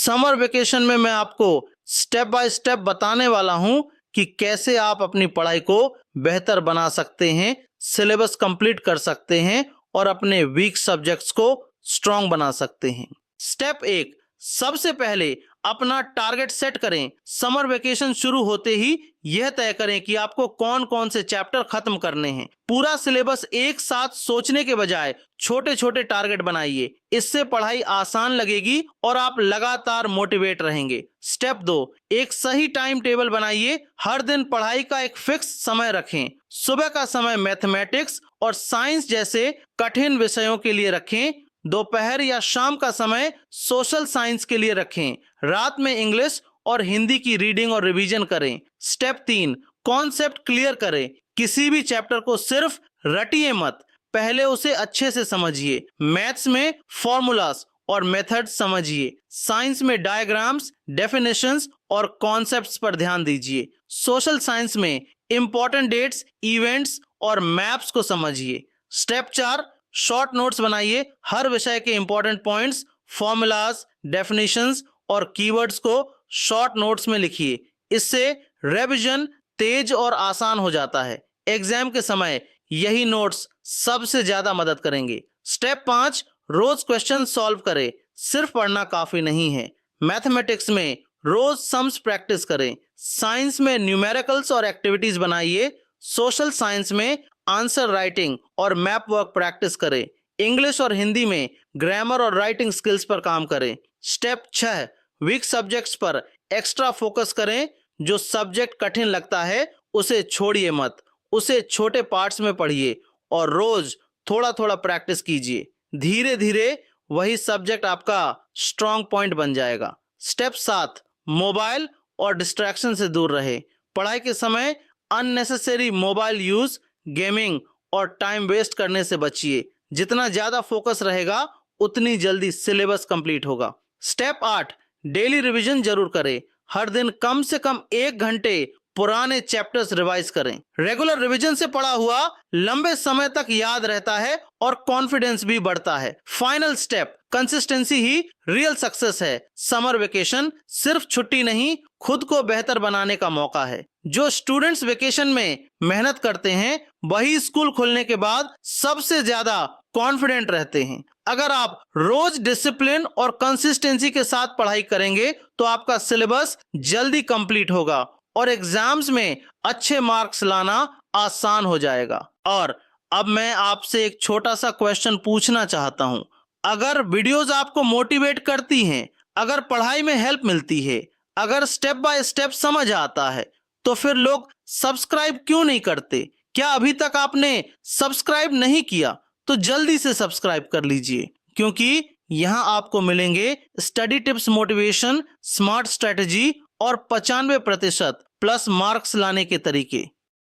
Summer vacation में मैं आपको स्टेप बाय स्टेप बताने वाला हूं कि कैसे आप अपनी पढ़ाई को बेहतर बना सकते हैं, सिलेबस कंप्लीट कर सकते हैं और अपने वीक सब्जेक्ट्स को स्ट्रांग बना सकते हैं। स्टेप 1, सबसे पहले अपना टारगेट सेट करें। समर वेकेशन शुरू होते ही यह तय करें कि आपको कौन कौन से चैप्टर खत्म करने हैं। पूरा सिलेबस एक साथ सोचने के बजाय छोटे छोटे टारगेट बनाइए। इससे पढ़ाई आसान लगेगी और आप लगातार मोटिवेट रहेंगे। स्टेप 2, एक सही टाइम टेबल बनाइए। हर दिन पढ़ाई का एक फिक्स समय रखें। सुबह का समय मैथमेटिक्स और साइंस जैसे कठिन विषयों के लिए रखें। दोपहर या शाम का समय सोशल साइंस के लिए रखें। रात में इंग्लिश और हिंदी की रीडिंग और रिवीजन करें। स्टेप 3, कॉन्सेप्ट क्लियर करें। किसी भी चैप्टर को सिर्फ रटिए मत, पहले उसे अच्छे से समझिए। मैथ्स में फॉर्मूलास और मेथड समझिए। साइंस में डायग्राम्स, डेफिनेशंस और कॉन्सेप्ट्स पर ध्यान दीजिए। सोशल साइंस में इंपॉर्टेंट डेट्स, इवेंट्स और मैप्स को समझिए। स्टेप 4, शॉर्ट नोट्स बनाइए। हर विषय के इंपॉर्टेंट पॉइंट्स, फॉर्मूलाज, डेफिनेशंस और कीवर्ड्स को शॉर्ट नोट्स में लिखिए। इससे रिवीजन तेज और आसान हो जाता है। एग्जाम के समय यही नोट्स सबसे ज्यादा मदद करेंगे। स्टेप 5, रोज क्वेश्चन सॉल्व करें। सिर्फ पढ़ना काफी नहीं है। मैथमेटिक्स में रोज सम्स प्रैक्टिस करें। साइंस में न्यूमेरिकल्स और एक्टिविटीज बनाइए। सोशल साइंस में आंसर राइटिंग और मैप वर्क प्रैक्टिस करें। इंग्लिश और हिंदी में ग्रामर और राइटिंग स्किल्स पर काम करें। स्टेप 6, वीक सब्जेक्ट्स पर एक्स्ट्रा फोकस करें। जो सब्जेक्ट कठिन लगता है उसे छोड़िए मत, उसे छोटे पार्ट्स में पढ़िए और रोज थोड़ा थोड़ा प्रैक्टिस कीजिए। धीरे धीरे वही सब्जेक्ट आपका स्ट्रॉन्ग पॉइंट बन जाएगा। स्टेप 7, मोबाइल और डिस्ट्रैक्शन से दूर रहे। पढ़ाई के समय अननेसेसरी मोबाइल यूज, गेमिंग और टाइम वेस्ट करने से बचिए। जितना ज्यादा फोकस रहेगा उतनी जल्दी सिलेबस कंप्लीट होगा। स्टेप 8, डेली रिवीजन जरूर करें। हर दिन कम से कम 1 घंटे पुराने चैप्टर्स रिवाइज करें। रेगुलर रिवीजन से पढ़ा हुआ लंबे समय तक याद रहता है और कॉन्फिडेंस भी बढ़ता है। फाइनल स्टेप, कंसिस्टेंसी ही रियल सक्सेस है। समर वेकेशन सिर्फ छुट्टी नहीं, खुद को बेहतर बनाने का मौका है। जो स्टूडेंट्स वेकेशन में मेहनत करते हैं वही स्कूल खुलने के बाद सबसे ज्यादा कॉन्फिडेंट रहते हैं। अगर आप रोज डिसिप्लिन और कंसिस्टेंसी के साथ पढ़ाई करेंगे तो आपका सिलेबस जल्दी कंप्लीट होगा और एग्जाम्स में अच्छे मार्क्स लाना आसान हो जाएगा। और अब मैं आपसे एक छोटा सा क्वेश्चन पूछना चाहता हूं। अगर वीडियोस आपको मोटिवेट करती हैं, अगर पढ़ाई में हेल्प मिलती है, अगर स्टेप बाय स्टेप समझ आता है, तो फिर लोग सब्सक्राइब क्यों नहीं करते? क्या अभी तक आपने सब्सक्राइब नहीं किया? तो जल्दी से सब्सक्राइब कर लीजिए, क्योंकि यहाँ आपको मिलेंगे study tips, motivation, smart strategy और 95% प्लस मार्क्स लाने के तरीके।